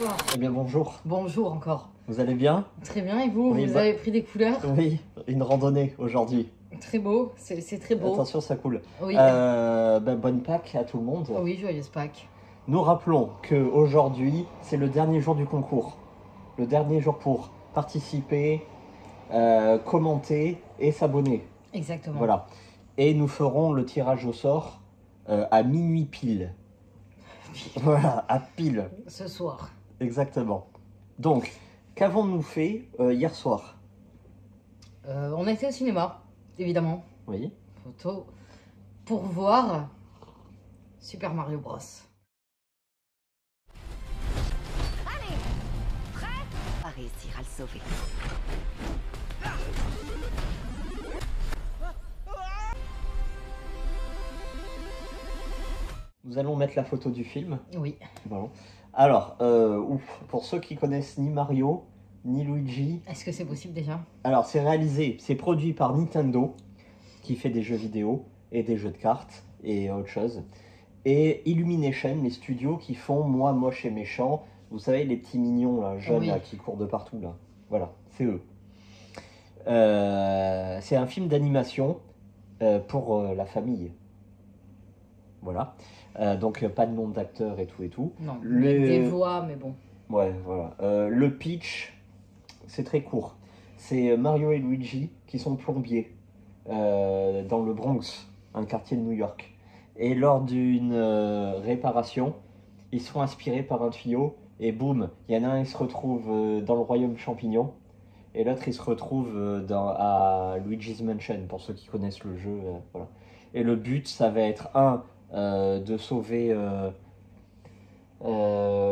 bonsoir. Eh bien bonjour, Bonjour encore. vous allez bien? Très bien, et vous? Oui, Vous avez pris des couleurs? Oui, une randonnée aujourd'hui. Très beau, c'est très beau. Attention, ça coule. Oui. Bonne Pâques à tout le monde. Oui, joyeuse Pâques. Nous rappelons qu'aujourd'hui, c'est le dernier jour du concours. Le dernier jour pour participer, commenter et s'abonner. Exactement. Voilà. Et nous ferons le tirage au sort à minuit pile. Voilà, à pile. Ce soir. Exactement. Donc, qu'avons-nous fait hier soir? On a été au cinéma, évidemment. Oui. Photo. Pour voir Super Mario Bros. Allez, prêt? On va réussir à le sauver. Nous allons mettre la photo du film. Oui. Bon. Alors, pour ceux qui connaissent ni Mario, ni Luigi, Est-ce que c'est possible déjà? alors c'est produit par Nintendo, qui fait des jeux vidéo et des jeux de cartes et autre chose. Et Illumination, les studios qui font Moi, Moche et Méchant. Vous savez, les petits mignons là, jeunes Oui. là, qui courent de partout là. Voilà, c'est eux. C'est un film d'animation pour la famille. Voilà. Donc pas de nom d'acteur et tout et tout. Non, Le- des voix, mais bon. Ouais, voilà. Le pitch, c'est très court. C'est Mario et Luigi qui sont plombiers dans le Bronx, un quartier de New York. Et lors d'une réparation, ils sont inspirés par un tuyau et boum, il y en a un qui se retrouve dans le royaume champignon et l'autre il se retrouve à Luigi's Mansion, pour ceux qui connaissent le jeu. Voilà. Et le but, ça va être de sauver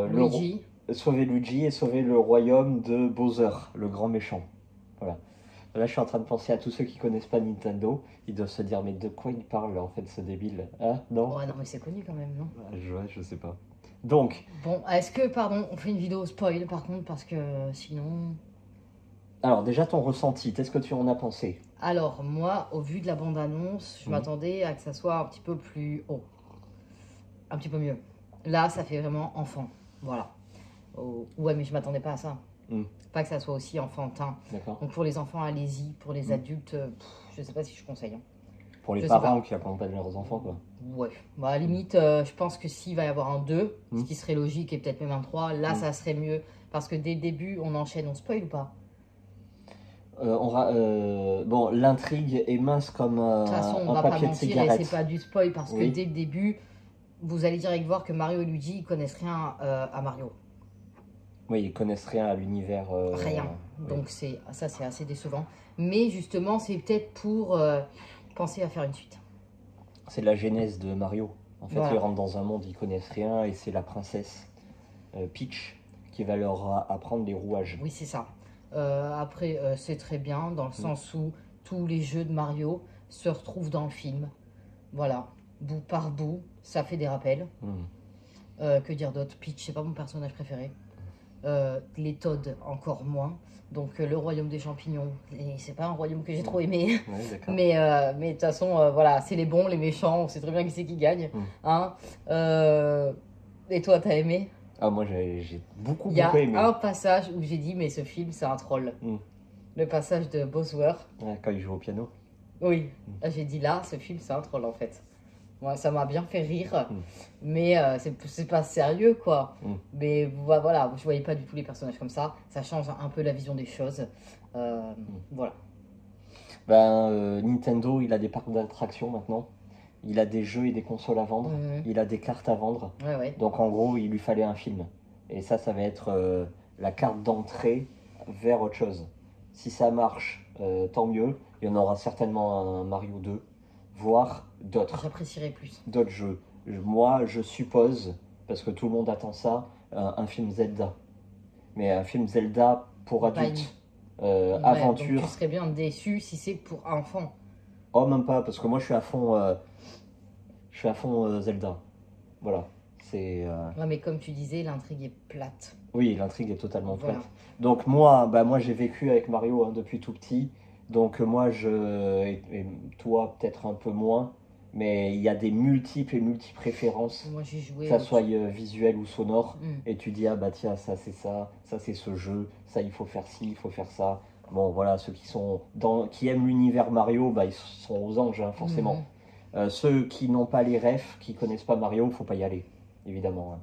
Luigi. sauver Luigi et sauver le royaume de Bowser, le grand méchant. Voilà. Là, je suis en train de penser à tous ceux qui connaissent pas Nintendo. Ils doivent se dire, mais de quoi il parle en fait, ce débile? Ah, non? Ouais, non, mais c'est connu quand même, non? Je sais pas. Donc, Bon, est-ce que, pardon, on fait une vidéo spoil par contre, parce que sinon. alors déjà ton ressenti, qu'est-ce que tu en as pensé? Alors, moi, au vu de la bande-annonce, je Mhm. m'attendais à que ça soit un petit peu plus haut. Un petit peu mieux. Là, ça fait vraiment enfant. Voilà. Oh, ouais, mais je m'attendais pas à ça. Mhm. Pas que ça soit aussi enfantin. D'accord. Donc, pour les enfants, allez-y. Pour les Mhm. adultes, je sais pas si je conseille. Hein. Pour les Je sais parents pas. qui accompagnent leurs enfants, quoi. Ouais. Bah, à la limite, je pense que s'il va y avoir un 2, ce Mhm. qui serait logique, et peut-être même un 3, là, Mhm. ça serait mieux. Parce que dès le début, on enchaîne, on spoil ou pas? Bon, l'intrigue est mince comme De toute façon, on un va pas papier de mentir, et cigarette. c'est pas du spoil parce que Oui. dès le début, vous allez direct voir que Mario et Luigi ils connaissent rien à Mario. Oui, ils connaissent rien à l'univers. Rien. Oui. Donc ça c'est assez décevant. Mais justement, c'est peut-être pour penser à faire une suite. C'est la genèse de Mario. En fait, Voilà. ils rentrent dans un monde, ils connaissent rien, et c'est la princesse Peach qui va leur apprendre les rouages. Oui, c'est ça. Après, c'est très bien dans le Mm. sens où tous les jeux de Mario se retrouvent dans le film. Voilà. Bout par bout, ça fait des rappels. Mm. Que dire d'autre? Peach, c'est pas mon personnage préféré. Les Toads, encore moins. Donc, le royaume des champignons, et c'est pas un royaume que j'ai trop aimé. Ouais, d'accord. Mais de toute façon, voilà, c'est les bons, les méchants, on sait très bien qui c'est qui gagne. Mm. Hein. Et toi, t'as aimé? Ah, moi j'ai beaucoup Il y a aimé. un passage où j'ai dit, mais ce film, c'est un troll. Mm. Le passage de Bowser. Ouais, quand il joue au piano. Oui, j'ai dit là, ce film, c'est un troll en fait. Moi, ça m'a bien fait rire, Mm. mais c'est pas sérieux quoi. Mm. Mais voilà, je voyais pas du tout les personnages comme ça. Ça change un peu la vision des choses. Voilà. Nintendo, il a des parcs d'attractions maintenant. Il a des jeux et des consoles à vendre. Mhm. Il a des cartes à vendre. Ouais, ouais. Donc en gros, il lui fallait un film. Et ça va être la carte d'entrée vers autre chose. Si ça marche, tant mieux. Il y en aura certainement un Mario 2, voire J'apprécierais plus. d'autres jeux. Moi, je suppose, parce que tout le monde attend ça, un film Zelda. Mais un film Zelda pour Pas adultes. Ouais, donc Aventure. tu serais bien déçu si c'est pour enfants. Oh, même pas, parce que moi je suis à fond, Zelda. Voilà. C'est. Ouais, mais comme tu disais, l'intrigue est plate. Oui, l'intrigue est totalement Voilà. plate. Donc moi j'ai vécu avec Mario depuis tout petit. Donc moi et toi peut-être un peu moins. Mais il y a des multiples et multiples préférences, Moi j'ai joué. que ça soit visuel ou sonore. Mm. Et tu dis, ah bah tiens, ça c'est ce jeu, ça il faut faire ci, il faut faire ça. Bon voilà, ceux qui aiment l'univers Mario, bah ils sont aux anges, hein, forcément. Ceux qui n'ont pas les refs, qui connaissent pas Mario, faut pas y aller, évidemment. Hein.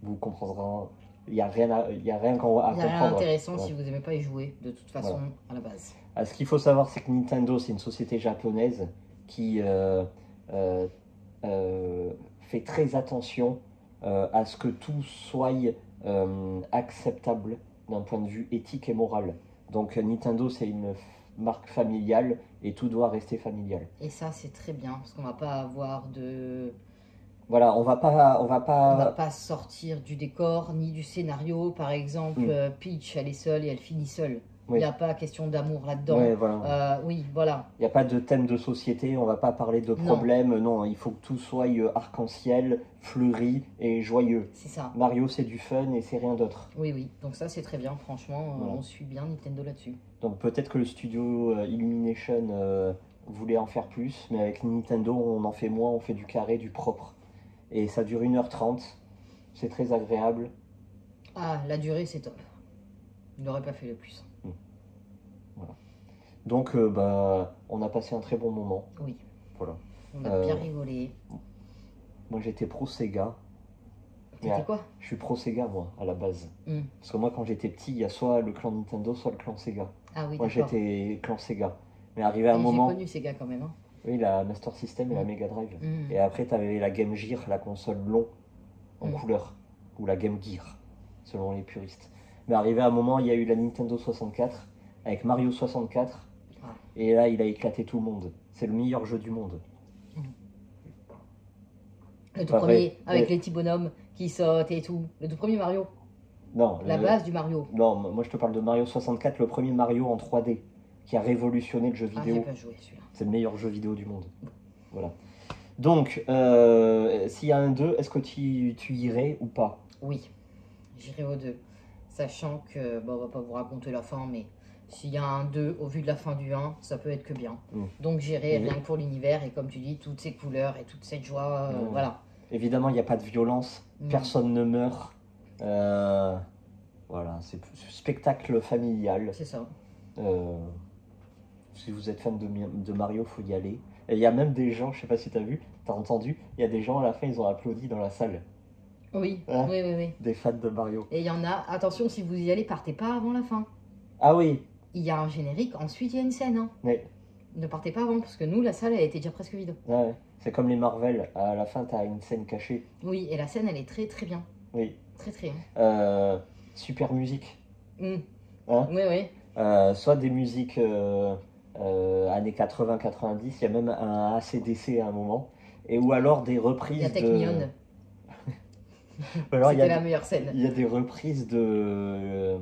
Vous comprendrez, il n'y a rien à Il n'y a rien comprendre. d'intéressant Ouais. si vous n'aimez pas y jouer, de toute façon, à la base. Ce qu'il faut savoir, c'est que Nintendo, c'est une société japonaise qui euh, fait très attention à ce que tout soit acceptable d'un point de vue éthique et moral. Donc Nintendo, c'est une marque familiale et tout doit rester familial. Et ça, c'est très bien, parce qu'on va pas avoir de... Voilà, on va On va pas sortir du décor, ni du scénario. Par exemple, Peach, elle est seule et elle finit seule. Il Oui. n'y a pas question d'amour là-dedans. Ouais, voilà. Oui, voilà. Il n'y a pas de thème de société, on va pas parler de problèmes, non, il faut que tout soit arc-en-ciel, fleuri et joyeux. C'est ça. Mario, c'est du fun et c'est rien d'autre. Oui, oui. Donc ça, c'est très bien. Franchement, Voilà. on suit bien Nintendo là-dessus. Donc peut-être que le studio Illumination voulait en faire plus, mais avec Nintendo, on en fait moins, on fait du carré, du propre. Et ça dure 1h30, c'est très agréable. Ah, la durée, c'est top. Il n'aurait pas fait le plus. Voilà. Donc bah, on a passé un très bon moment. Oui. Voilà. On a bien rigolé. Moi j'étais pro Sega. C'était quoi? Je suis pro Sega moi, à la base. Mm. Parce que moi quand j'étais petit, il y a soit le clan Nintendo, soit le clan Sega. Ah oui, Moi d'accord. j'étais clan Sega. Mais arrivé à un Et moment... j'ai connu ces gars quand même. Hein. Oui, la Master System et la Mm. Mega Drive. Mm. Et après, tu avais la Game Gear, la console long en Mm. couleur. Ou la Game Gear, selon les puristes. Mais arrivé à un moment, il y a eu la Nintendo 64 avec Mario 64. Ah. Et là, il a éclaté tout le monde. C'est le meilleur jeu du monde. Le tout Pas premier, vrai. avec Ouais. les petits bonhommes qui sautent et tout. Le tout premier Mario. Non, La base du Mario. non, moi je te parle de Mario 64, le premier Mario en 3D, qui a révolutionné le jeu Ah, j'ai vidéo. pas joué celui-là. C'est le meilleur jeu vidéo du monde. Voilà. Donc, s'il y a un 2, est-ce que tu irais ou pas? Oui, j'irai au 2. Sachant que, bon, on va pas vous raconter la fin, mais s'il y a un 2, au vu de la fin du 1, ça peut être que bien. Mm. Donc j'irai Oui. rien que pour l'univers, et comme tu dis, toutes ces couleurs et toute cette joie, Mm. voilà. Évidemment, il n'y a pas de violence, Mm. personne ne meurt. Voilà, c'est spectacle familial. C'est ça. Si vous êtes fan de Mario, faut y aller. Et il y a même des gens, je sais pas si tu as vu, tu as entendu, il y a des gens à la fin, ils ont applaudi dans la salle. Oui, Hein? oui, oui, oui. Des fans de Mario. Et il y en a, attention, si vous y allez, partez pas avant la fin. Ah oui, Il y a un générique, ensuite il y a une scène. Hein. ouais, Ne partez pas avant, parce que nous, la salle, elle était déjà presque vide. ouais. C'est comme les Marvel, à la fin, tu as une scène cachée. Oui, et la scène, elle est très très bien. Oui. Très très bien. Super musique. Mm. Hein? Oui, oui. Soit des musiques années 80-90, il y a même un AC/DC à un moment, ou alors des reprises Il y a Tech de... Neon. Ou alors, C'était la meilleure scène. il y a des reprises de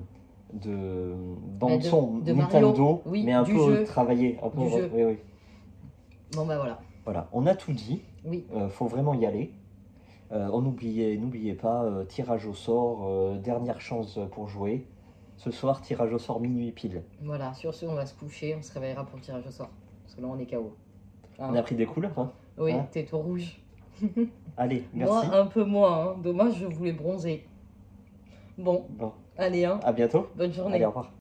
bande son de Nintendo, Mario, oui, mais un du peu jeu. travaillé, un peu Du jeu. oui, oui. Bon, bah voilà. Voilà, on a tout dit. Oui. Faut vraiment y aller. N'oubliez pas, tirage au sort, dernière chance pour jouer. Ce soir, tirage au sort minuit pile. Voilà, sur ce, on va se coucher, on se réveillera pour le tirage au sort. Parce que là, on est KO. Hein? On a pris des couleurs, hein. Oui, Hein? t'es tout rouge. Allez, merci. Moi, un peu moins. Hein. Dommage, je voulais bronzer. Bon, Bon, allez, hein. à bientôt. Bonne journée. Allez, au revoir.